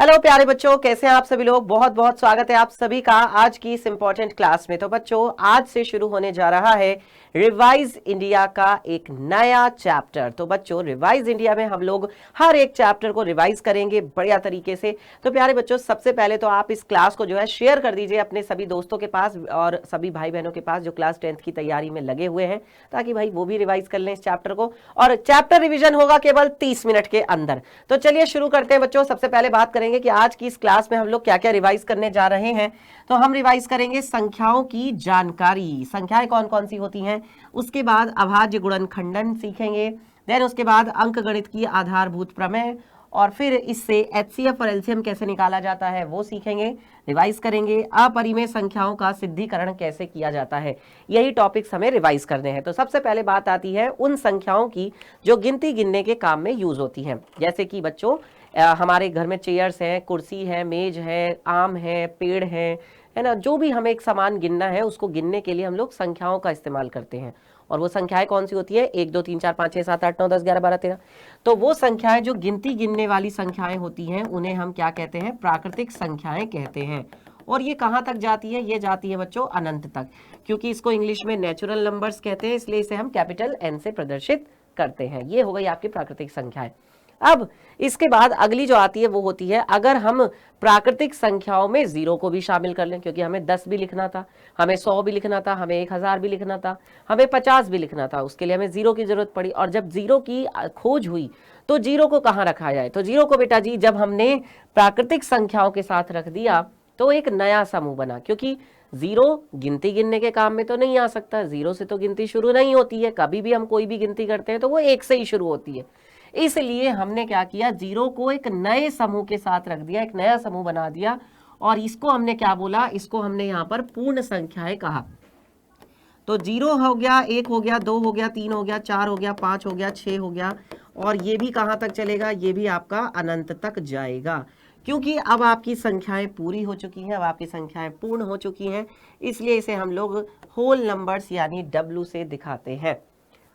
Hello प्यारे बच्चों, कैसे हैं आप सभी लोग। बहुत बहुत स्वागत है आप सभी का आज की इस इंपॉर्टेंट क्लास में। तो बच्चों, आज से शुरू होने जा रहा है रिवाइज इंडिया का एक नया चैप्टर। तो बच्चों, रिवाइज इंडिया में हम लोग हर एक चैप्टर को रिवाइज करेंगे बढ़िया तरीके से। तो प्यारे बच्चों, सबसे पहले तो आप इस क्लास को जो है शेयर कर दीजिए अपने सभी दोस्तों के पास और सभी भाई बहनों के पास जो क्लास 10th की तैयारी में लगे हुए हैं, ताकि भाई वो भी रिवाइज कर लें इस चैप्टर को। और चैप्टर रिविजन होगा केवल 30 मिनट के अंदर। तो चलिए शुरू करते हैं बच्चों। सबसे पहले बात करेंगे कि आज की इस क्लास में हम लोग क्या क्या रिवाइज करने जा रहे हैं। तो हम रिवाइज करेंगे संख्याओं की जानकारी, संख्याएं कौन कौन सी होती हैं। उसके बाद अभाज्य गुणनखंडन सीखेंगे। देन उसके बाद अंकगणित की आधारभूत प्रमेय, और फिर इससे एचसीएफ और एलसीएम कैसे निकाला जाता है वो सीखेंगे, रिवाइज करेंगे। अपरिमेय संख्याओं का सिद्धिकरण कैसे किया जाता है, यही टॉपिक्स हमें रिवाइज करने हैं। तो सबसे पहले बात आती है उन संख्याओं की जो गिनती गिनने के काम में यूज होती हैं। जैसे कि बच्चों, हमारे घर में चेयर्स हैं, कुर्सी है, मेज है, आम है, पेड़ है ना। जो भी हमें एक सामान गिनना है उसको गिनने के लिए हम लोग संख्याओं का इस्तेमाल करते हैं। और वो संख्याएं कौन सी होती है? 1 2 3 4 5 6 7 8 9 10 11 12 13। तो वो संख्याएं जो गिनती गिनने वाली संख्याएं होती हैं उन्हें हम क्या कहते हैं? प्राकृतिक संख्याएं कहते हैं। और ये कहाँ तक जाती है? ये जाती है बच्चों अनंत तक, क्योंकि इसको इंग्लिश में नेचुरल नंबर्स कहते हैं, इसलिए इसे हम कैपिटल एन से प्रदर्शित करते हैं। ये हो गई आपकी प्राकृतिक संख्याएं। अब इसके बाद अगली जो आती है वो होती है, अगर हम प्राकृतिक संख्याओं में जीरो को भी शामिल कर लें, क्योंकि हमें 10 भी लिखना था, हमें 100 भी लिखना था, हमें 1000 भी लिखना था, हमें 50 भी लिखना था, उसके लिए हमें जीरो की जरूरत पड़ी। और जब जीरो की खोज हुई तो जीरो को कहाँ रखा जाए? तो जीरो को बेटा जी जब हमने प्राकृतिक संख्याओं के साथ रख दिया तो एक नया समूह बना, क्योंकि जीरो गिनती गिनने के काम में तो नहीं आ सकता, जीरो से तो गिनती शुरू नहीं होती है। कभी भी हम कोई भी गिनती करते हैं तो वो एक से ही शुरू होती है। इसलिए हमने क्या किया? जीरो को एक नए समूह के साथ रख दिया, एक नया समूह बना दिया। और इसको हमने क्या बोला? इसको हमने यहाँ पर पूर्ण संख्याएं कहा। तो जीरो हो गया, 1 हो गया, 2 हो गया, 3 हो गया, 4 हो गया, 5 हो गया, 6 हो गया, और ये भी कहाँ तक चलेगा? ये भी आपका अनंत तक जाएगा, क्योंकि अब आपकी संख्याएं पूरी हो चुकी हैं, अब आपकी संख्याएं पूर्ण हो चुकी हैं। इसलिए इसे हम लोग होल नंबर्स यानी डब्ल्यू से दिखाते हैं।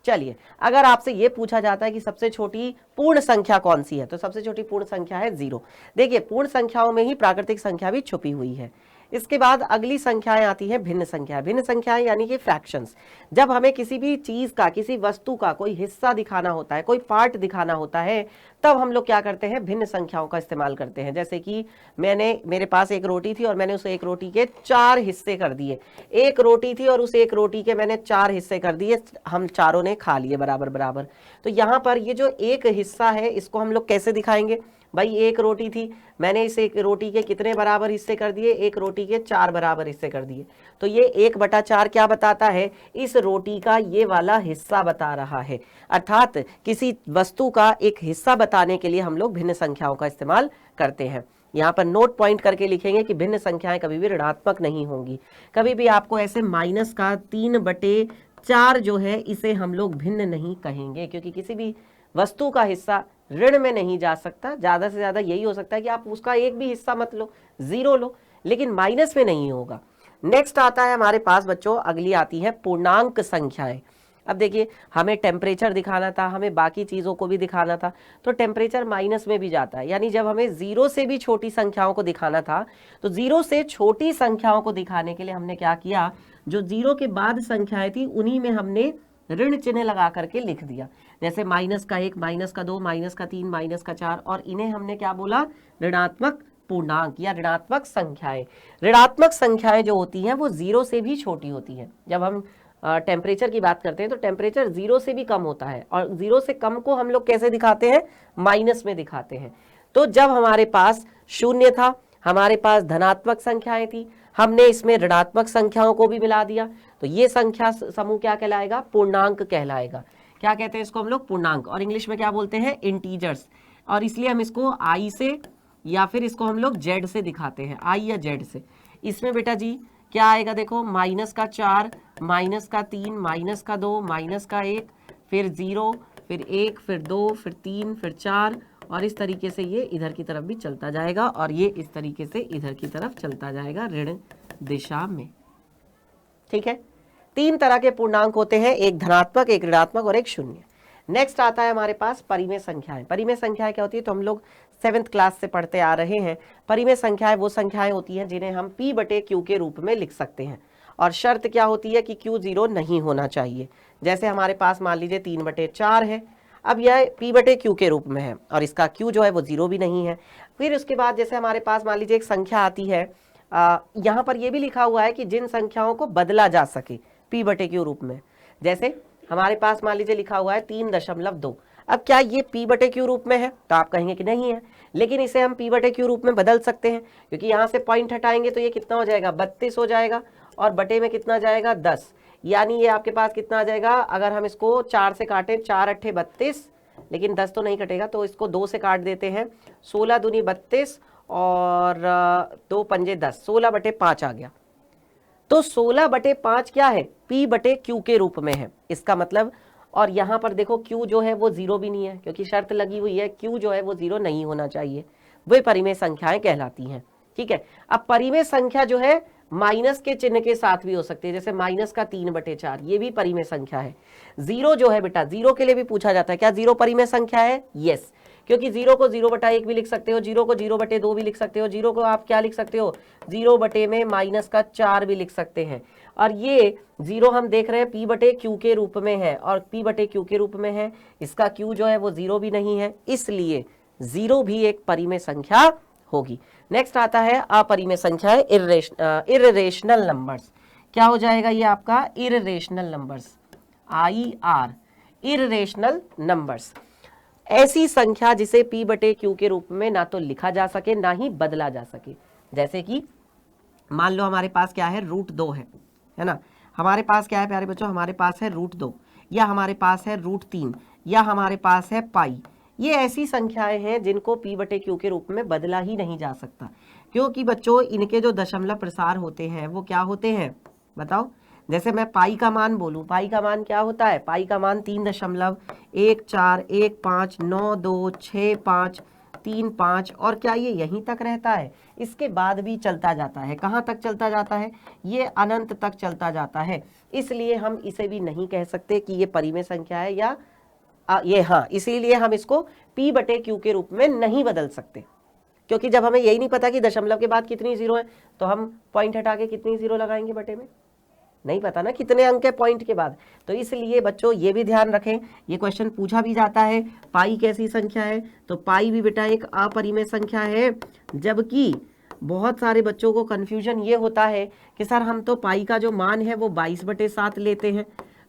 चलिए, अगर आपसे ये पूछा जाता है कि सबसे छोटी पूर्ण संख्या कौन सी है, तो सबसे छोटी पूर्ण संख्या है जीरो। देखिए, पूर्ण संख्याओं में ही प्राकृतिक संख्या भी छुपी हुई है। इसके बाद अगली संख्याएं आती हैं भिन्न संख्या। भिन्न संख्याएं यानी कि फ्रैक्शंस। जब हमें किसी भी चीज का, किसी वस्तु का कोई हिस्सा दिखाना होता है, कोई पार्ट दिखाना होता है, तब हम लोग क्या करते हैं? भिन्न संख्याओं का इस्तेमाल करते हैं। जैसे कि मेरे पास एक रोटी थी और मैंने उस एक रोटी के 4 हिस्से कर दिए। एक रोटी थी और उस एक रोटी के मैंने 4 हिस्से कर दिए, हम चारों ने खा लिए बराबर बराबर। तो यहाँ पर ये जो एक हिस्सा है इसको हम लोग कैसे दिखाएंगे? भाई, एक रोटी थी, मैंने इस एक रोटी के कितने बराबर हिस्से कर दिए? एक रोटी के 4 बराबर हिस्से कर दिए। तो ये 1/4 क्या बताता है? इस रोटी का ये वाला हिस्सा बता रहा है। अर्थात किसी वस्तु का एक हिस्सा बताने के लिए हम लोग भिन्न संख्याओं का इस्तेमाल करते हैं। यहाँ पर नोट पॉइंट करके लिखेंगे कि भिन्न संख्याएं कभी भी ऋणात्मक नहीं होंगी। कभी भी आपको ऐसे माइनस का 3/4 जो है इसे हम लोग भिन्न नहीं कहेंगे, क्योंकि किसी भी वस्तु का हिस्सा ऋण में नहीं जा सकता। ज्यादा से ज्यादा यही हो सकता है कि आप उसका एक भी हिस्सा मत लो, जीरो लो, लेकिन माइनस में नहीं होगा। नेक्स्ट आता है हमारे पास बच्चों, अगली आती है पूर्णांक संख्याएं। अब देखिए, हमें टेम्परेचर दिखाना था, हमें बाकी चीजों को भी दिखाना था, तो टेम्परेचर माइनस में भी जाता है। यानी जब हमें जीरो से भी छोटी संख्याओं को दिखाना था, तो जीरो से छोटी संख्याओं को दिखाने के लिए हमने क्या किया? जो जीरो के बाद संख्याएं थी उन्हीं में हमने ऋण चिन्ह लगा करके लिख दिया। जैसे -1, -2, -3, -4, और इन्हें हमने क्या बोला? ऋणात्मक पूर्णांक या ऋणात्मक संख्याएं। ऋणात्मक संख्याएं जो होती हैं वो जीरो से भी छोटी होती हैं। जब हम टेम्परेचर की बात करते हैं तो टेम्परेचर जीरो से भी कम होता है, और जीरो से कम को हम लोग कैसे दिखाते हैं? माइनस में दिखाते हैं। तो जब हमारे पास शून्य था, हमारे पास धनात्मक संख्याएं थी, हमने इसमें ऋणात्मक संख्याओं को भी मिला दिया, तो ये संख्या समूह क्या कहलाएगा? पूर्णांक कहलाएगा। क्या कहते हैं इसको हम लोग? पूर्णांक। और इंग्लिश में क्या बोलते हैं? इंटीजर्स। और इसलिए हम इसको आई से या फिर इसको हम लोग जेड से दिखाते हैं, आई या जेड से। इसमें बेटा जी क्या आएगा? देखो, -4, -3, -2, -1, फिर 0, फिर 1, फिर 2, फिर 3, फिर 4, और इस तरीके से ये इधर की तरफ भी चलता जाएगा, और ये इस तरीके से इधर की तरफ चलता जाएगा ऋण दिशा में। ठीक है, 3 तरह के पूर्णांक होते हैं, एक धनात्मक, एक ऋणात्मक और एक शून्य। नेक्स्ट आता है हमारे पास परिमेय संख्याएं। परिमेय संख्याएं क्या होती है, तो हम लोग 7th क्लास से पढ़ते आ रहे हैं। परिमेय संख्याएं वो संख्याएं होती हैं जिन्हें हम p बटे q के रूप में लिख सकते हैं, और शर्त क्या होती है कि q 0 नहीं होना चाहिए। जैसे हमारे पास मान लीजिए 3/4 है, अब यह p बटे q के रूप में है और इसका q जो है वो 0 भी नहीं है। फिर उसके बाद जैसे हमारे पास मान लीजिए एक संख्या आती है, यहाँ पर यह भी लिखा हुआ है कि जिन संख्याओं को बदला जा सके p बटे q रूप में, जैसे हमारे पास मान लीजिए लिखा हुआ है 3.2। अब क्या ये p बटे q रूप में है, तो आप कहेंगे कि नहीं है, लेकिन इसे हम p बटे q रूप में बदल सकते हैं, क्योंकि यहाँ से पॉइंट हटाएंगे तो ये कितना हो जाएगा, 32 हो जाएगा, और बटे में कितना जाएगा, 10। यानी ये आपके पास कितना आ जाएगा, अगर हम इसको 4 से काटें, 4 अट्ठे 32, लेकिन 10 तो नहीं कटेगा, तो इसको 2 से काट देते हैं, 16 दूनी 32 और 2 पंजे 10, 16/5 आ गया। तो 16/5 क्या है, p बटे q के रूप में है, इसका मतलब। और यहाँ पर देखो q जो है वो 0 भी नहीं है, क्योंकि शर्त लगी हुई है q जो है वो 0 नहीं होना चाहिए, वे परिमेय संख्याएं कहलाती हैं। ठीक है, अब परिमेय संख्या जो है माइनस के चिन्ह के साथ भी हो सकती है, जैसे माइनस का 3/4, ये भी परिमेय संख्या है। 0 जो है बेटा, 0 के लिए भी पूछा जाता है, क्या 0 परिमेय संख्या है, यस, क्योंकि 0 को 0/1 भी लिख सकते हो, 0 को 0/2 भी लिख सकते हो, 0 को आप क्या लिख सकते हो, 0/-4 भी लिख सकते हैं। और ये 0 हम देख रहे हैं p बटे q के रूप में है, और p बटे q के रूप में है, इसका q जो है वो 0 भी नहीं है, इसलिए 0 भी एक परिमेय संख्या होगी। नेक्स्ट आता है अपरिमेय संख्याएं, इर्रेशनल नंबर्स। क्या हो जाएगा ये आपका, irrational numbers, IR, irrational numbers, ऐसी संख्या जिसे p बटे q के रूप में ना तो लिखा जा सके ना ही बदला जा सके। जैसे कि मान लो हमारे पास क्या है, √2 है ना, हमारे पास क्या है प्यारे बच्चों, हमारे पास है √2, या हमारे पास है √3, या हमारे पास है पाई। ये ऐसी संख्याएं हैं जिनको p बटे q के रूप में बदला ही नहीं जा सकता, क्योंकि बच्चों इनके जो दशमलव प्रसार होते हैं वो क्या होते हैं, बताओ। जैसे मैं पाई का मान बोलूं, पाई का मान क्या होता है, पाई का मान 3.1415926535, और क्या ये यहीं तक रहता है, इसके बाद भी चलता जाता है। कहाँ तक चलता जाता है, ये अनंत तक चलता जाता है, इसलिए हम इसे भी नहीं कह सकते कि ये परिमेय संख्या है या ये, हाँ, इसीलिए हम इसको p बटे q के रूप में नहीं बदल सकते, क्योंकि जब हमें यही नहीं पता कि दशमलव के बाद कितनी 0 है, तो हम पॉइंट हटा के कितनी 0 लगाएंगे बटे में, नहीं पता ना कितने अंक है पॉइंट के बाद। तो इसलिए बच्चों ये भी ध्यान रखें, ये क्वेश्चन पूछा भी जाता है, पाई कैसी संख्या है, तो पाई भी बेटा एक अपरिमेय संख्या है। जबकि बहुत सारे बच्चों को कन्फ्यूजन ये होता है कि सर हम तो पाई का जो मान है वो 22/7 लेते हैं,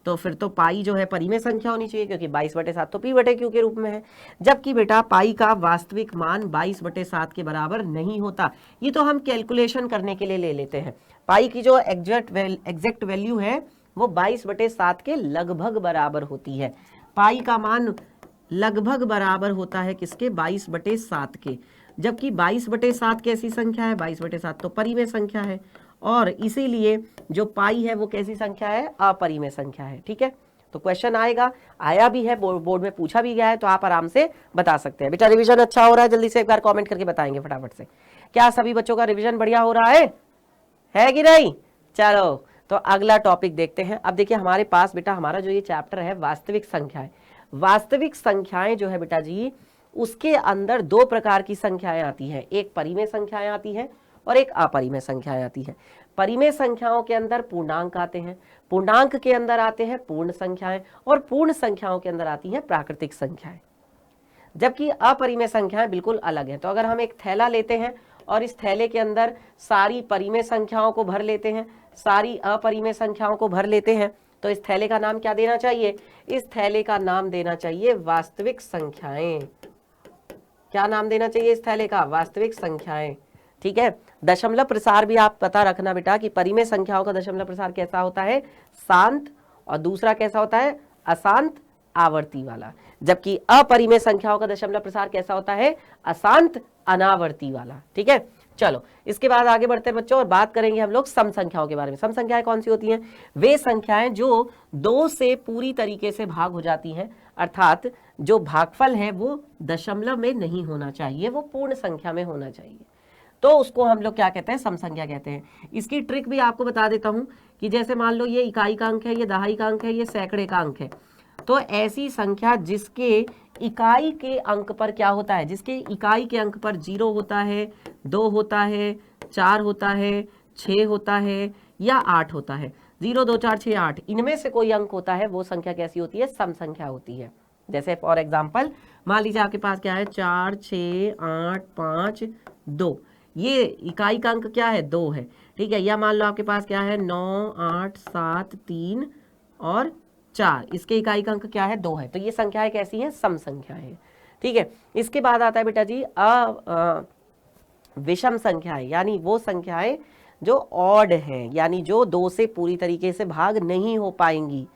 तो फिर तो पाई जो है परिमेय संख्या होनी चाहिए, क्योंकि 22/7 तो p बटे q के रूप में है। जबकि बेटा पाई का वास्तविक मान 22/7 के बराबर नहीं होता, ये तो हम कैलकुलेशन करने के लिए ले लेते हैं। पाई की जो एग्जैक्ट वैल्यू है वो 22/7 के लगभग बराबर होती है। पाई का मान लगभग बराबर होता है किसके, 22/7 के, जबकि 22/7 कैसी संख्या है, 22/7 तो परिमेय संख्या है, और इसीलिए जो पाई है वो कैसी संख्या है, अपरिमेय संख्या है। ठीक है, तो क्वेश्चन आएगा, आया भी है, बोर्ड में पूछा भी गया है, तो आप आराम से बता सकते हैं। बेटा रिवीजन अच्छा हो रहा है, जल्दी से एक बार कमेंट करके बताएंगे फटाफट से, क्या सभी बच्चों का रिवीजन बढ़िया हो रहा है कि नहीं। चलो तो अगला टॉपिक देखते हैं। अब देखिए हमारे पास बेटा हमारा जो ये चैप्टर है वास्तविक संख्याएं, वास्तविक संख्याएं जो है बेटा जी, उसके अंदर 2 प्रकार की संख्याएं आती हैं, एक परिमेय संख्याएं आती हैं और एक अपरिमेय संख्याएं आती हैं। परिमेय संख्याओं के अंदर पूर्णांक आते हैं, पूर्णांक के अंदर आते हैं पूर्ण संख्याएं, और पूर्ण संख्याओं के अंदर आती हैं प्राकृतिक संख्याएं। जबकि अपरिमेय संख्याएं बिल्कुल अलग हैं। तो अगर हम एक थैला लेते हैं और इस थैले के अंदर सारी परिमेय संख्याओं को भर लेते हैं, सारी अपरिमेय संख्याओं को भर लेते हैं, तो इस थैले का नाम क्या देना चाहिए, इस थैले का नाम देना चाहिए वास्तविक संख्याएं। क्या नाम देना चाहिए इस थैले का, वास्तविक संख्याएं। ठीक है, दशमलव प्रसार भी आप पता रखना बेटा कि परिमेय संख्याओं का दशमलव प्रसार कैसा होता है, शांत, और दूसरा कैसा होता है, अशांत आवर्ती वाला। जबकि अपरिमेय संख्याओं का दशमलव प्रसार कैसा होता है, अशांत अनावर्ती वाला। ठीक है, चलो इसके बाद आगे बढ़ते हैं बच्चों, और बात करेंगे हम लोग सम संख्याओं के बारे में। सम संख्याएं कौन सी होती हैं, वे संख्याएं जो 2 से पूरी तरीके से भाग हो जाती हैं, अर्थात जो भागफल है वो दशमलव में नहीं होना चाहिए, वो पूर्ण संख्या में होना चाहिए, तो उसको हम लोग क्या कहते हैं, सम संख्या कहते हैं। इसकी ट्रिक भी आपको बता देता हूं कि जैसे मान लो ये इकाई का अंक है, ये दहाई का अंक है, ये सैकड़े का अंक है, तो ऐसी संख्या जिसके इकाई के अंक पर क्या होता है, जिसके इकाई के अंक पर 0 होता है, 2 होता है, 4 होता है, 6 होता है या 8 होता है। 0, 2, 4, 6, 8 इनमें से कोई अंक होता है, वो संख्या कैसी होती है, सम संख्या होती है। जैसे फॉर एग्जाम्पल मान लीजिए आपके पास क्या है, 4, 6, 8, 5, 2, ये इकाई का अंक क्या है, 2 है, ठीक है। या मान लो आपके पास क्या है, 9, 8, 7, 3 और 4, इसके इकाई का अंक क्या है, 2 है। तो ये संख्याएं कैसी हैं, सम संख्या है, ठीक है। इसके बाद आता है बेटा जी विषम संख्याएं, यानी वो संख्याएं जो ऑड हैं, यानी जो 2 से पूरी तरीके से भाग नहीं हो पाएंगी।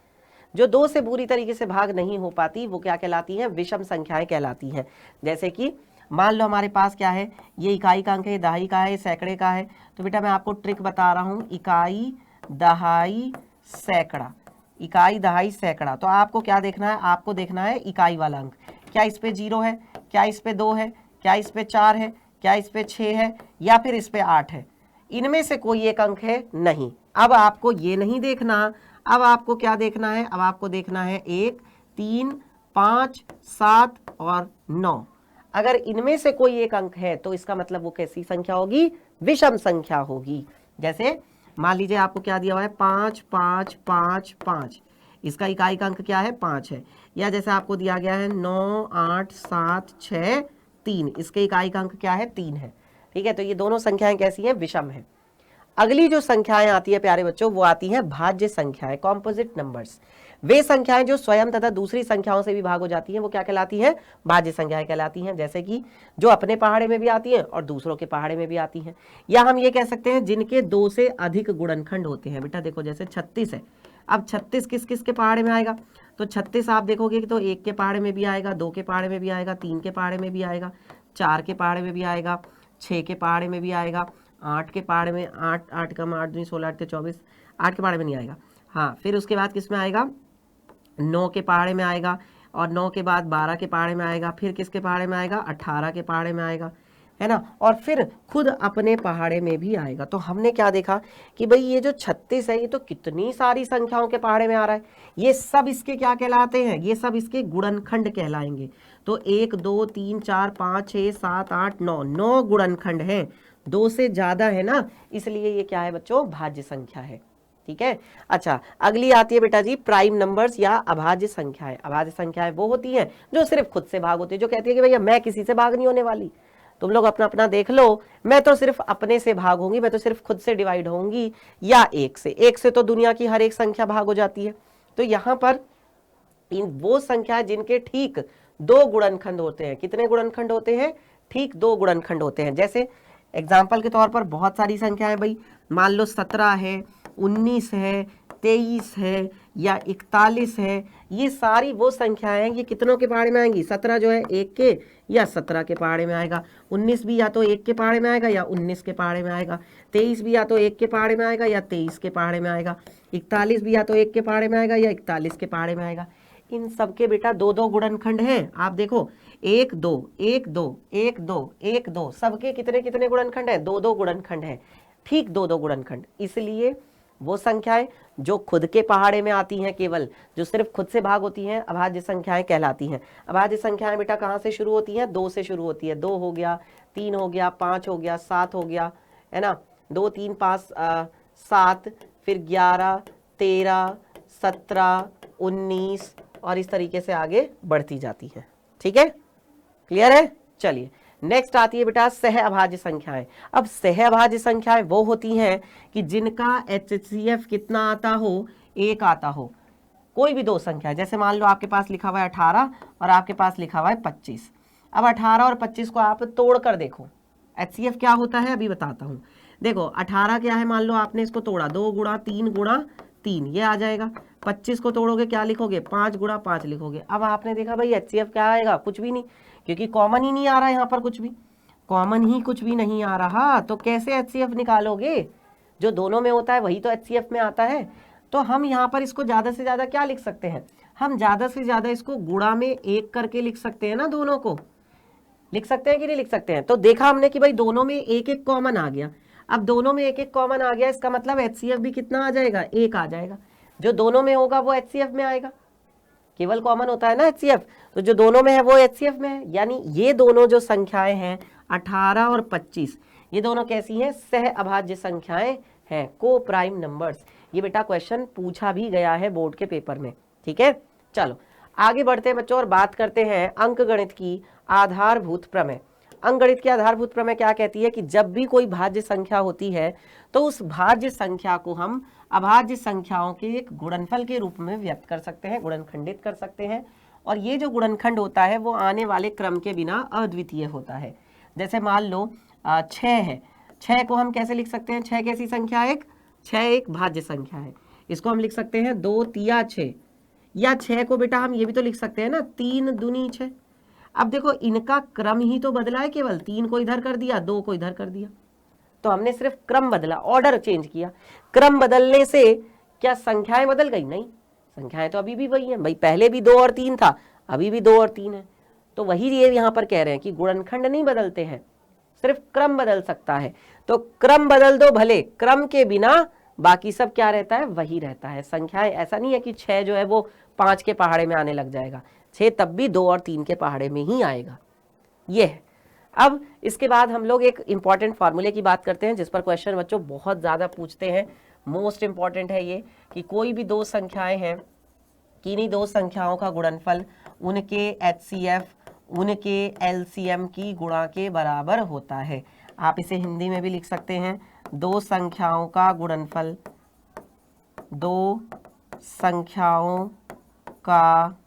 जो 2 से पूरी तरीके से भाग नहीं हो पाती वो क्या कहलाती हैं, विषम संख्याएं कहलाती हैं। जैसे कि मान लो हमारे पास क्या है, ये इकाई का अंक है, दहाई का है, सैकड़े का है। तो बेटा मैं आपको ट्रिक बता रहा हूँ, इकाई, दहाई, सैकड़ा, इकाई, दहाई, सैकड़ा। तो आपको क्या देखना है, आपको देखना है इकाई वाला अंक, क्या इस पे 0 है, क्या इस पे 2 है, क्या इस पे 4 है, क्या इस पे 6 है, या फिर इस पे 8 है। इनमें से कोई एक अंक है नहीं। अब आपको ये नहीं देखना, अब आपको क्या देखना है, अब आपको देखना है 1, 3, 5, 7 और 9। अगर इनमें से कोई एक अंक है तो इसका मतलब वो कैसी संख्या होगी, विषम संख्या होगी। जैसे मान लीजिए आपको क्या दिया हुआ है, 5, 5, 5, 5, इसका इकाई का अंक क्या है, 5 है। या जैसे आपको दिया गया है 9, 8, 7, 6, 3, इसके इकाई का अंक क्या है, 3 है, ठीक है। तो ये दोनों संख्याएं कैसी हैं, विषम है। अगली जो संख्याएं आती है प्यारे बच्चों, वो आती हैं भाज्य संख्याएं, कॉम्पोजिट नंबर्स। वे संख्याएं जो स्वयं तथा दूसरी संख्याओं से भी भाग हो जाती हैं, वो क्या कहलाती हैं, भाज्य संख्याएं कहलाती हैं। जैसे कि जो अपने पहाड़े में भी आती हैं और दूसरों के पहाड़े में भी आती हैं। या हम ये कह सकते हैं जिनके 2 से अधिक गुणनखंड होते हैं। बेटा देखो जैसे 36 है, अब 36 किस किस के पहाड़े में आएगा, तो 36 आप देखोगे कि तो 1 के पहाड़े में भी आएगा, 2 के पहाड़े में भी आएगा, 3 के पहाड़े में भी आएगा, 4 के पहाड़े में भी आएगा, 6 के पहाड़े में भी आएगा, 8 के पहाड़े में, 8, 8 कम 8 दूनी 16, 8 के 24, 8 के पहाड़े में नहीं आएगा। हाँ, फिर उसके बाद किस में आएगा, 9 के पहाड़े में आएगा, और 9 के बाद 12 के पहाड़े में आएगा, फिर किसके पहाड़े में आएगा, 18 के पहाड़े में आएगा, है ना, और फिर खुद अपने पहाड़े में भी आएगा। तो हमने क्या देखा कि भाई ये जो 36 है, ये तो कितनी सारी संख्याओं के पहाड़े में आ रहा है। ये सब इसके क्या कहलाते हैं, ये सब इसके गुणनखंड कहलाएंगे। तो 1, 2, 3, 4, 5, 6, 7, 8, 9, 9 गुणनखंड हैं, 2 से ज्यादा है ना, इसलिए ये क्या है बच्चों, भाज्य संख्या है, ठीक है। अच्छा, अगली आती है बेटा जी प्राइम नंबर्स या अभाज्य संख्याएं। अभाज्य संख्याएं वो होती हैं जो सिर्फ खुद से भाग होती है, जो कहती है कि भैया मैं किसी से भाग नहीं होने वाली, तुम लोग अपना अपना देख लो, मैं तो सिर्फ अपने से भाग होंगी, मैं तो सिर्फ खुद से डिवाइड होंगी, या 1 से तो दुनिया की हर एक संख्या भाग हो जाती है। तो यहाँ पर इन वो संख्या जिनके ठीक 2 गुणनखंड होते हैं। कितने गुणनखंड होते हैं, ठीक 2 गुणनखंड होते हैं। जैसे एग्जाम्पल के तौर पर बहुत सारी संख्याएं भाई, मान लो 17 है, 19 है, 23 है या 41 है, ये सारी वो संख्याएं हैं, ये कितनों के पहाड़े में आएंगी, 17 जो है 1 के या 17 के पहाड़े में आएगा, 19 भी या तो 1 के पहाड़े में आएगा या 19 के पहाड़े में आएगा, 23 भी या तो 1 के पहाड़े में आएगा या 23 के पहाड़े में आएगा, 41 भी या तो 1 के पहाड़े में आएगा या 41 के पहाड़े में आएगा। इन सबके बेटा 2-2 गुणनखंड हैं। आप देखो 1 2 1 2 1 2 1 2, सबके कितने कितने गुणनखंड हैं, 2-2 गुणनखंड हैं, ठीक 2-2 गुणनखंड। इसलिए वो संख्याएं जो खुद के पहाड़े में आती हैं, केवल जो सिर्फ खुद से भाग होती हैं, अभाज्य संख्याएं कहलाती हैं। अभाज्य संख्याएं बेटा कहाँ से शुरू होती हैं, 2 से शुरू होती है। 2 हो गया, 3 हो गया, 5 हो गया, 7 हो गया, है ना, 2 3 5 7, फिर 11 13 17 19 और इस तरीके से आगे बढ़ती जाती है, ठीक है, क्लियर है। चलिए नेक्स्ट आती है बेटा सह अभाज्य संख्याएं। अब सह अभाज्य संख्याएं वो होती हैं कि जिनका HCF कितना आता हो, 1 आता हो। कोई भी 2 संख्या, जैसे मान लो आपके पास लिखा हुआ है 18 और आपके पास लिखा हुआ है 25। अब 18 और 25 को आप तोड़ कर देखो, HCF क्या होता है अभी बताता हूँ। देखो 18 क्या है, मान लो आपने इसको तोड़ा, 2 गुणा 3 गुणा 3, ये आ जाएगा। 25 को तोड़ोगे क्या लिखोगे, 5 गुणा 5 लिखोगे। अब आपने देखा भाई HCF क्या आएगा, कुछ भी नहीं, क्योंकि कॉमन ही नहीं आ रहा है, यहाँ पर कुछ भी कॉमन ही कुछ भी नहीं आ रहा, तो कैसे HCF निकालोगे। जो दोनों में होता है वही तो HCF में आता है। तो हम यहाँ पर इसको ज़्यादा से ज़्यादा क्या लिख सकते हैं, हम ज़्यादा से ज़्यादा इसको गुणा में 1 करके लिख सकते हैं ना, दोनों को लिख सकते हैं कि नहीं लिख सकते हैं। तो देखा हमने कि भाई दोनों में 1-1 कॉमन आ गया। अब दोनों में 1-1 कॉमन आ गया, इसका मतलब HCF भी कितना आ जाएगा, 1 आ जाएगा। जो दोनों में होगा वो HCF में आएगा, केवल कॉमन होता है ना HCF, तो जो दोनों में है वो HCF में है। यानी ये दोनों जो संख्याएं हैं 18 और 25, ये दोनों कैसी हैं, सह अभाज्य संख्याएं हैं, को प्राइम नंबर्स। ये बेटा क्वेश्चन पूछा भी गया है बोर्ड के पेपर में। ठीक है, चलो आगे बढ़ते हैं बच्चों और बात करते हैं अंकगणित की आधारभूत प्रमेय। अंकगणित की आधारभूत प्रमेय क्या कहती है कि जब भी कोई भाज्य संख्या होती है तो उस भाज्य संख्या को हम अभाज्य संख्याओं के एक गुणनफल के रूप में व्यक्त कर सकते हैं, गुणनखंडित कर सकते हैं। और ये जो गुणनखंड होता है वो आने वाले क्रम के बिना अद्वितीय होता है। जैसे मान लो 6 है, 6 को हम कैसे लिख सकते हैं, 6 कैसी संख्या है, 6 एक भाज्य संख्या है, इसको हम लिख सकते हैं 2 तिया 6। या 6 को बेटा हम ये भी तो लिख सकते हैं ना 3 दूनी 6। अब देखो इनका क्रम ही तो बदला है, केवल 3 को इधर कर दिया, 2 को इधर कर दिया, तो हमने सिर्फ क्रम बदला, ऑर्डर चेंज किया। क्रम बदलने से क्या संख्याएं बदल गई? नहीं, संख्याएं तो अभी भी वही हैं भाई, पहले भी 2 और 3 था, अभी भी 2 और 3 है। तो वही ये यहाँ पर कह रहे हैं कि गुणनखंड नहीं बदलते हैं, सिर्फ क्रम बदल सकता है। तो क्रम बदल दो भले, क्रम के बिना बाकी सब क्या रहता है, वही रहता है। संख्याएं ऐसा नहीं है कि 6 जो है वो 5 के पहाड़े में आने लग जाएगा, 6 तब भी 2 और 3 के पहाड़े में ही आएगा। ये है। अब इसके बाद हम लोग एक इंपॉर्टेंट फार्मूले की बात करते हैं जिस पर क्वेश्चन बच्चों बहुत ज़्यादा पूछते हैं। मोस्ट इंपॉर्टेंट है ये कि कोई भी दो संख्याएं हैं, किन्हीं दो संख्याओं का गुणनफल उनके HCF उनके LCM की गुणा के बराबर होता है। आप इसे हिंदी में भी लिख सकते हैं, दो संख्याओं का गुणनफल, दो संख्याओं का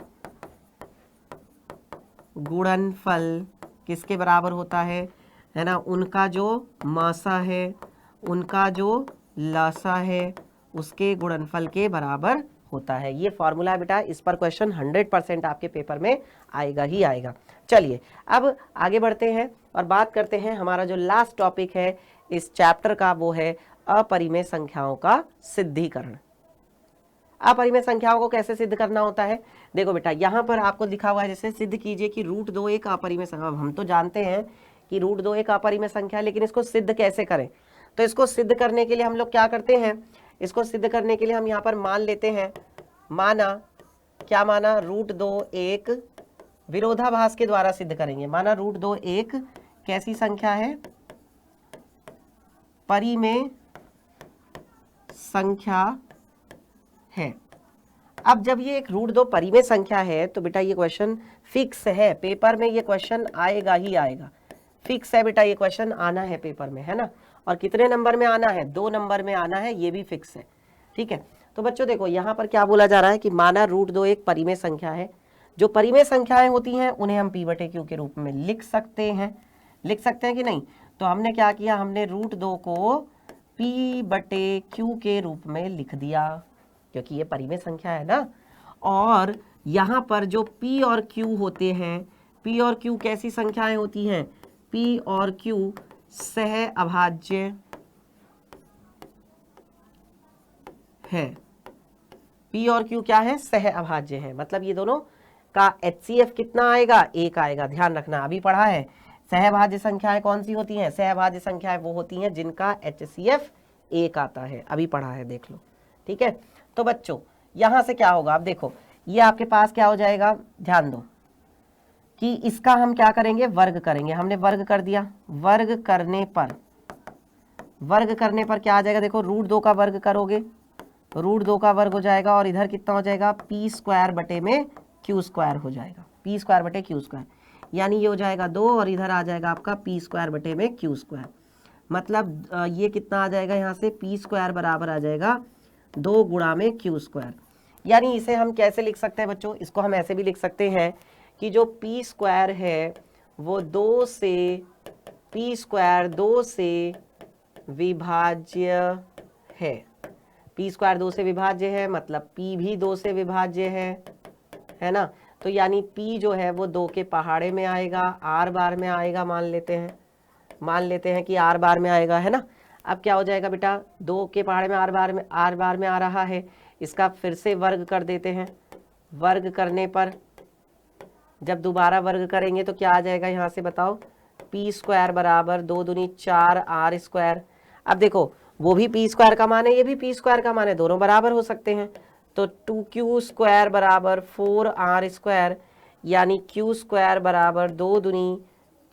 गुणनफल किसके बराबर होता है ना, उनका जो मासा है, उनका जो लासा है, उसके गुणनफल के बराबर होता है। ये फॉर्मूला है बेटा, इस पर क्वेश्चन 100% आपके पेपर में आएगा ही आएगा। चलिए अब आगे बढ़ते हैं और बात करते हैं, हमारा जो लास्ट टॉपिक है इस चैप्टर का वो है अपरिमेय संख्याओं का सिद्धिकरण। अपरिमेय संख्याओं को कैसे सिद्ध करना होता है, देखो बेटा यहाँ पर आपको लिखा हुआ है, जैसे सिद्ध कीजिए कि √2 एक अपरिमेय संख्या। हम तो जानते हैं कि √2 एक अपरिमेय संख्या है, लेकिन इसको सिद्ध कैसे करें? तो इसको सिद्ध करने के लिए हम लोग क्या करते हैं, इसको सिद्ध करने के लिए हम यहाँ पर मान लेते हैं, माना क्या माना, √2 एक विरोधाभास के द्वारा सिद्ध करेंगे। माना √2 एक कैसी संख्या है, परिमेय संख्या है। अब जब ये एक √2 परिमेय संख्या है तो बेटा ये क्वेश्चन फिक्स है, पेपर में ये क्वेश्चन आएगा ही आएगा, फिक्स है बेटा, ये क्वेश्चन आना है पेपर में, है ना। और कितने नंबर में आना है, 2 नंबर में आना है, ये भी फिक्स है। ठीक है, तो बच्चों देखो यहाँ पर क्या बोला जा रहा है कि माना √2 एक परिमेय संख्या है। जो परिमेय संख्याएं होती हैं उन्हें हम P/Q के रूप में लिख सकते हैं, लिख सकते हैं कि नहीं। तो हमने क्या किया, हमने √2 को P/Q के रूप में लिख दिया, क्योंकि ये परिमेय संख्या है ना। और यहाँ पर जो P और Q होते हैं, P और Q कैसी संख्याएं होती हैं, P और Q सह अभाज्य है। P और Q क्या है, सह अभाज्य है, मतलब ये दोनों का HCF कितना आएगा, 1 आएगा। ध्यान रखना, अभी पढ़ा है सहभाज्य संख्याएं कौन सी होती हैं, सहभाज्य संख्याएं वो होती हैं जिनका HCF 1 आता है, अभी पढ़ा है, देख लो। ठीक है, तो बच्चों यहां से क्या होगा, अब देखो ये आपके पास क्या हो जाएगा, ध्यान दो कि इसका हम क्या करेंगे, वर्ग करेंगे। हमने वर्ग कर दिया, वर्ग करने पर क्या आ जाएगा, देखो √2 का वर्ग करोगे, √2 का वर्ग हो जाएगा, और इधर कितना हो जाएगा, P² हो जाएगा, P²/Q², यानी ये हो जाएगा 2 और इधर आ जाएगा आपका P² मतलब ये कितना आ जाएगा यहाँ से, P² बराबर आ जाएगा 2 गुणा में Q²। यानी इसे हम कैसे लिख सकते हैं बच्चों, इसको हम ऐसे भी लिख सकते हैं कि जो P² है वो 2 से विभाज्य है। P² 2 से विभाज्य है, मतलब P भी 2 से विभाज्य है ना। तो यानी P जो है वो 2 के पहाड़े में आएगा, R बार में आएगा, मान लेते हैं कि R बार में आएगा, है ना। अब क्या हो जाएगा बेटा, 2 के पहाड़े में R बार में आ रहा है, इसका फिर से वर्ग कर देते हैं। वर्ग करने पर जब दोबारा वर्ग करेंगे तो क्या आ जाएगा यहाँ से बताओ, P² बराबर 2 दूनी 4 R²। अब देखो वो भी P² का मान है, ये भी P² का मान है, दोनों बराबर हो सकते हैं, तो 2q² बराबर 4r², यानी q² बराबर 2 दूनी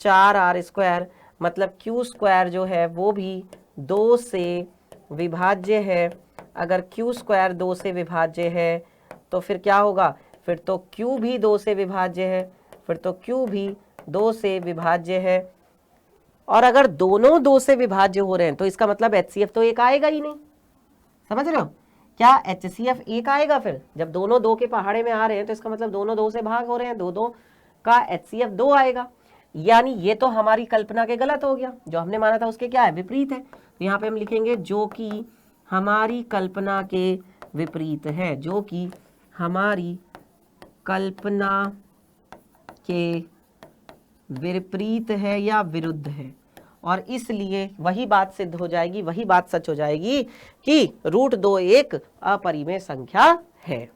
4r², मतलब q² जो है वो भी 2 से विभाज्य है। अगर q² 2 से विभाज्य है तो फिर क्या होगा, फिर तो q भी 2 से विभाज्य है, फिर तो q भी 2 से विभाज्य है। और अगर दोनों 2 से विभाज्य हो रहे हैं तो इसका मतलब HCF तो एक आएगा ही नहीं। समझ रहे हो क्या, HCF एक आएगा। फिर जब दोनों 2 के पहाड़े में आ रहे हैं तो इसका मतलब दोनों 2 से भाग हो रहे हैं, 2 का HCF 2 आएगा। यानी ये तो हमारी कल्पना के गलत हो गया, जो हमने माना था उसके क्या है, विपरीत है। तो यहाँ पे हम लिखेंगे जो कि हमारी कल्पना के विपरीत है, जो कि हमारी कल्पना के विपरीत है या विरुद्ध है, और इसलिए वही बात सिद्ध हो जाएगी, वही बात सच हो जाएगी कि √2 एक अपरिमेय संख्या है।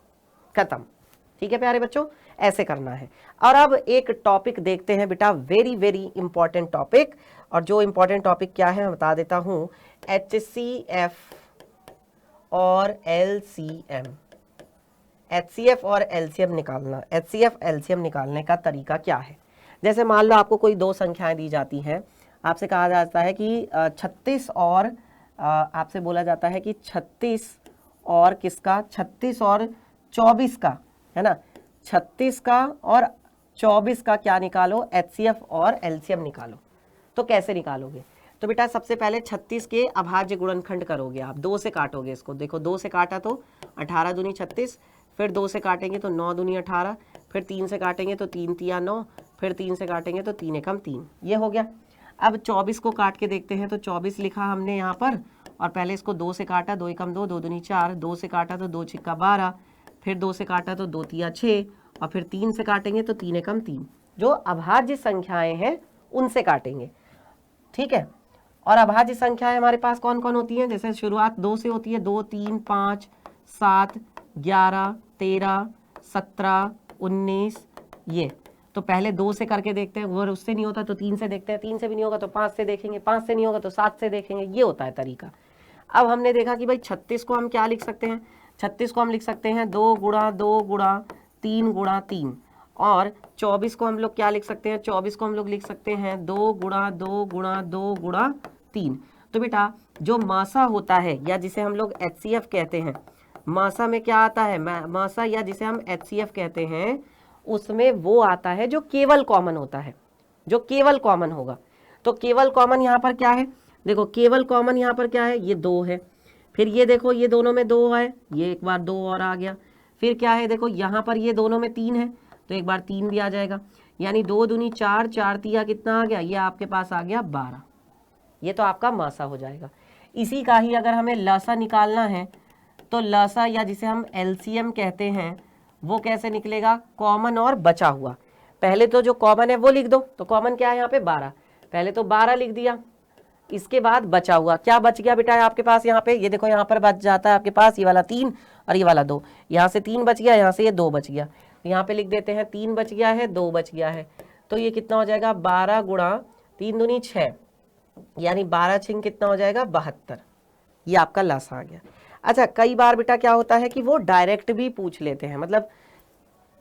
खत्म। ठीक है प्यारे बच्चों, ऐसे करना है। और अब एक टॉपिक देखते हैं बेटा, वेरी वेरी इंपॉर्टेंट टॉपिक। और जो इंपॉर्टेंट टॉपिक क्या है मैं बता देता हूं, HCF और LCM। HCF और LCM निकालना, HCF LCM निकालने का तरीका क्या है। जैसे मान लो आपको कोई 2 संख्याएं दी जाती हैं, आपसे कहा जाता है कि 36 और आपसे बोला जाता है कि 36 और किसका, 36 और 24 का, है ना, 36 का और 24 का क्या निकालो, HCF और LCM निकालो। तो कैसे निकालोगे, तो बेटा सबसे पहले 36 के अभाज्य गुणनखंड करोगे आप, 2 से काटोगे इसको। देखो 2 से काटा तो 18 दूनी 36, फिर 2 से काटेंगे तो 9 दूनी 18, फिर 3 से काटेंगे तो 3 तिया 9, फिर 3 से काटेंगे तो 3 एकम 3, ये हो गया। अब 24 को काट के देखते हैं, तो 24 लिखा हमने यहाँ पर, और पहले इसको 2 से काटा, 2 एकम 2, 2 दूनी 4, 2 से काटा तो 2 छिक्का 12, फिर 2 से काटा तो 2 तिया 6, और फिर 3 से काटेंगे तो 3 एकम 3। जो अभाज्य संख्याएं हैं उनसे काटेंगे, ठीक है। और अभाज्य संख्याएं हमारे पास कौन कौन होती हैं, जैसे शुरुआत 2 से होती है, 2, 3, 5, 7, 11, 13, 17, 19, ये। तो पहले 2 से करके देखते हैं, अगर उससे नहीं होता तो 3 से देखते हैं, 3 से भी नहीं होगा तो 5 से देखेंगे, 5 से नहीं होगा तो 7 से देखेंगे, ये होता है तरीका। अब हमने देखा कि भाई 36 को हम क्या लिख सकते हैं, 36 को हम लिख सकते हैं 2 गुणा 2 गुणा 3 गुणा 3, और 24 को हम लोग क्या लिख सकते हैं, 24 को हम लोग लिख सकते हैं 2 गुणा 2 गुणा 2 गुणा 3। तो बेटा जो मासा होता है, या जिसे हम लोग HCF कहते हैं, मासा में क्या आता है, मासा या जिसे हम HCF कहते हैं, उसमें वो आता है जो केवल कॉमन होता है, जो केवल कॉमन होगा। तो केवल कॉमन यहाँ पर क्या है, देखो केवल कॉमन यहाँ पर क्या है, ये 2 है, फिर ये देखो ये दोनों में 2 है, ये एक बार 2 और आ गया, फिर क्या है, देखो यहाँ पर ये दोनों में 3 है तो एक बार 3 भी आ जाएगा, यानी 2 दूनी 4, 4 तिया कितना आ गया, ये आपके पास आ गया 12। ये तो आपका मासा हो जाएगा। इसी का ही अगर हमें लसा निकालना है, तो लसा या जिसे हम LCM कहते हैं, वो कैसे निकलेगा, कॉमन और बचा हुआ। पहले तो जो कॉमन है वो लिख दो, तो कॉमन क्या है यहाँ पे 12, पहले तो 12 लिख दिया, इसके बाद बचा हुआ क्या बच गया बेटा आपके पास, यहाँ पे ये देखो यहाँ पर बच जाता है आपके पास ये वाला 3 और ये वाला 2, यहाँ से 3 बच गया, यहाँ से ये 2 बच गया, यहाँ पे लिख देते हैं 3 बच गया है, 2 बच गया है, तो ये कितना हो जाएगा 12 गुणा 3 दूनी 6, यानी 12 छिंग कितना हो जाएगा 72। ये आपका लस आ गया। अच्छा कई बार बेटा क्या होता है कि वो डायरेक्ट भी पूछ लेते हैं, मतलब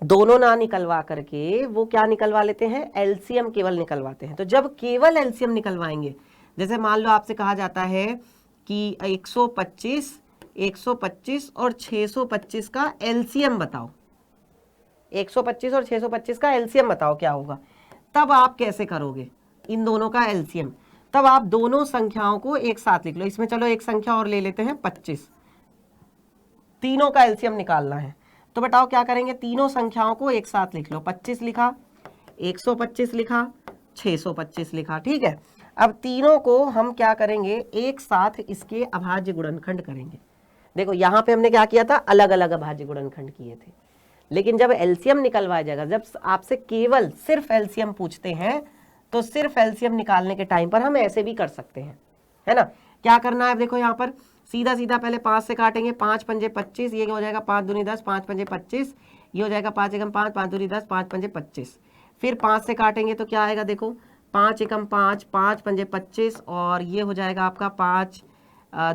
दोनों ना निकलवा करके वो क्या निकलवा लेते हैं, LCM केवल निकलवाते हैं। तो जब केवल LCM निकलवाएंगे, जैसे मान लो आपसे कहा जाता है कि 125 और 625 का LCM बताओ, 125 और 625 का LCM बताओ क्या होगा, तब आप कैसे करोगे इन दोनों का LCM, तब आप दोनों संख्याओं को एक साथ लिख लो। इसमें चलो एक संख्या और ले लेते हैं 25, तीनों का LCM निकालना है, तो बताओ क्या करेंगे, तीनों संख्याओं को एक साथ लिख लो, 25 लिखा, 125 लिखा, 625 लिखा, ठीक है। अब तीनों को हम क्या करेंगे, एक साथ इसके अभाज्य गुणनखंड करेंगे। देखो यहाँ पे हमने क्या किया था, अलग अलग अभाज्य गुणनखंड किए थे, लेकिन जब LCM निकलवाया जाएगा, जब आपसे केवल सिर्फ LCM पूछते हैं, तो सिर्फ LCM निकालने के टाइम पर हम ऐसे भी कर सकते हैं, है ना। क्या करना है, देखो यहाँ पर सीधा सीधा पहले 5 से काटेंगे, 5 पंजे 25, ये हो जाएगा 5 दूनी 10, 5 पंजे 25, ये हो जाएगा 5 एकम 5, 5 दूनी 10, 5 पंजे 25। फिर 5 से काटेंगे तो क्या आएगा, देखो 5 एकम 5, 5 पंजे 25, और ये हो जाएगा आपका 5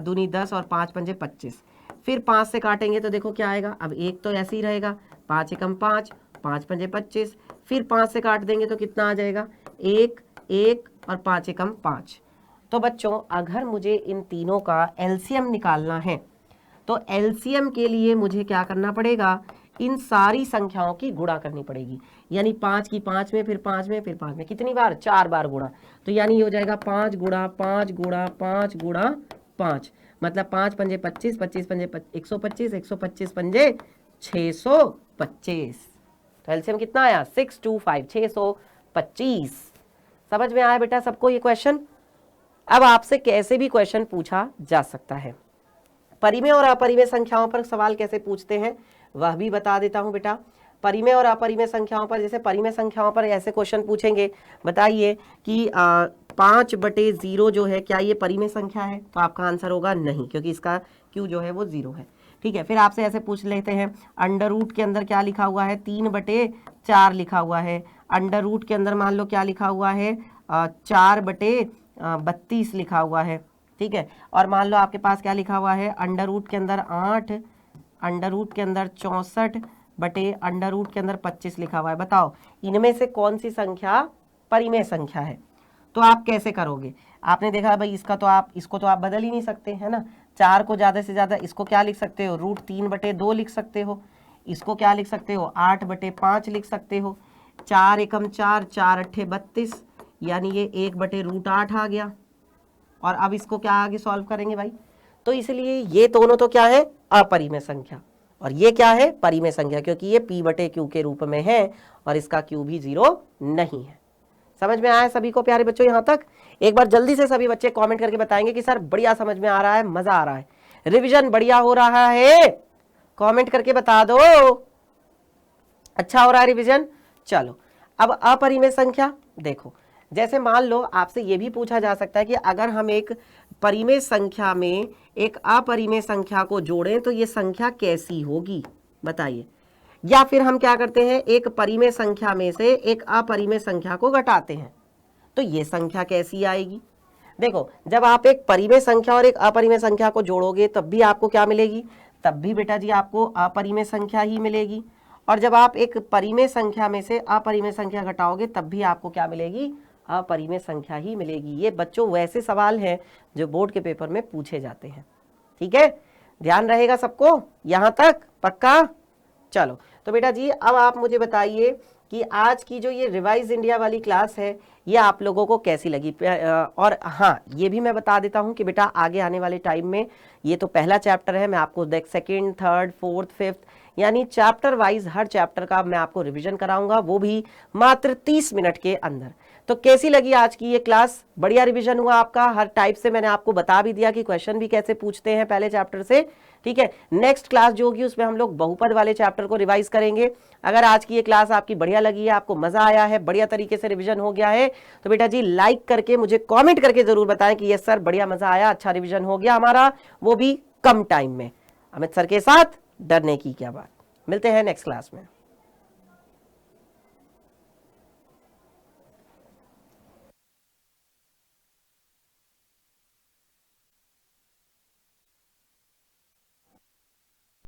दूनी 10 और 5 पंजे 25। फिर 5 से काटेंगे तो देखो क्या आएगा, अब एक तो ऐसे ही रहेगा, 5 एकम 5, 5 पंजे 25, फिर 5 से काट देंगे तो कितना आ जाएगा, 1 1 और 5 एकम 5। तो बच्चों अगर मुझे इन तीनों का एलसीएम निकालना है तो एलसीएम के लिए मुझे क्या करना पड़ेगा, इन सारी संख्याओं की गुणा करनी पड़ेगी। यानी 5 की 5 में, फिर 5 में, फिर 5 में, कितनी बार, 4 बार गुणा। तो यानी हो जाएगा 5 गुणा 5 गुणा 5 गुणा 5, मतलब 5 पंजे 25, 25 पंजे 125, 125 पंजे 625। तो एलसीएम कितना आया, 625, 625। समझ में आया बेटा सबको ये क्वेश्चन। अब आपसे कैसे भी क्वेश्चन पूछा जा सकता है। परिमेय और अपरिमेय संख्याओं पर सवाल कैसे पूछते हैं वह भी बता देता हूं बेटा। परिमेय और अपरिमेय संख्याओं पर, जैसे परिमेय संख्याओं पर ऐसे क्वेश्चन पूछेंगे, बताइए कि 5/0 जो है क्या ये परिमेय संख्या है, तो आपका आंसर होगा नहीं, क्योंकि इसका क्यू जो है वो 0 है। ठीक है, फिर आपसे ऐसे पूछ लेते हैं अंडर रूट के अंदर क्या लिखा हुआ है, 3/4 लिखा हुआ है। अंडर रूट के अंदर मान लो क्या लिखा हुआ है, 4/32 लिखा हुआ है। ठीक है, और मान लो आपके पास क्या लिखा हुआ है, अंडर रूट के अंदर 8, अंडर रूट के अंदर 64 बटे अंडर रूट के अंदर 25 लिखा हुआ है। बताओ इनमें से कौन सी संख्या परिमेय संख्या है। तो आप कैसे करोगे, आपने देखा भाई इसको तो आप बदल ही नहीं सकते है ना। 4 को ज़्यादा से ज़्यादा इसको क्या लिख सकते हो, √3/2 लिख सकते हो। इसको क्या लिख सकते हो, 8/5 लिख सकते हो। 4 एकम 4, 4 अट्ठे 32, यानी ये 1/√8 आ गया। और अब इसको क्या आगे सॉल्व करेंगे भाई, तो इसलिए ये दोनों तो क्या है, अपरिमेय संख्या, और ये क्या है, परिमेय संख्या, क्योंकि ये P/Q के रूप में है और इसका Q भी 0 नहीं है। समझ में आया सभी को प्यारे बच्चों यहाँ तक। एक बार जल्दी से सभी बच्चे कमेंट करके बताएंगे कि सर बढ़िया समझ में आ रहा है, मजा आ रहा है, रिवीजन बढ़िया हो रहा है, कमेंट करके बता दो। अच्छा हो रहा है रिवीजन। चलो अब अपरिमेय संख्या देखो, जैसे मान लो आपसे ये भी पूछा जा सकता है कि अगर हम एक परिमेय संख्या में एक अपरिमेय संख्या को जोड़ें तो ये संख्या कैसी होगी, बताइए। या फिर हम क्या करते हैं, एक परिमेय संख्या में से एक अपरिमेय संख्या को घटाते हैं तो ये संख्या कैसी आएगी। देखो जब आप एक परिमेय संख्या और एक अपरिमेय संख्या को जोड़ोगे तब भी आपको क्या मिलेगी, तब भी बेटा जी आपको अपरिमेय संख्या ही मिलेगी। और जब आप एक परिमेय संख्या में से अपरिमेय संख्या घटाओगे तब भी आपको क्या मिलेगी, अपरिमेय संख्या ही मिलेगी। ये बच्चों वैसे सवाल हैं जो बोर्ड के पेपर में पूछे जाते हैं। ठीक है, ध्यान रहेगा सबको यहाँ तक, पक्का। चलो तो बेटा जी अब आप मुझे बताइए कि आज की जो ये रिवाइज इंडिया वाली क्लास है ये आप लोगों को कैसी लगी। और हाँ ये भी मैं बता देता हूँ कि बेटा आगे आने वाले टाइम में ये तो पहला चैप्टर है, मैं आपको सेकंड, थर्ड, फोर्थ, फिफ्थ यानी चैप्टर वाइज हर चैप्टर का मैं आपको रिवीजन कराऊंगा, वो भी मात्र 30 मिनट के अंदर। तो कैसी लगी आज की ये क्लास, बढ़िया रिवीजन हुआ आपका, हर टाइप से मैंने आपको बता भी दिया कि क्वेश्चन भी कैसे पूछते हैं पहले चैप्टर से। ठीक है, नेक्स्ट क्लास जो होगी उसमें हम लोग बहुपद वाले चैप्टर को रिवाइज करेंगे। अगर आज की ये क्लास आपकी बढ़िया लगी है, आपको मजा आया है, बढ़िया तरीके से रिवीजन हो गया है, तो बेटा जी लाइक करके मुझे कमेंट करके जरूर बताएं कि यस सर बढ़िया मजा आया, अच्छा रिवीजन हो गया हमारा, वो भी कम टाइम में। अमित सर के साथ डरने की क्या बात। मिलते हैं नेक्स्ट क्लास में।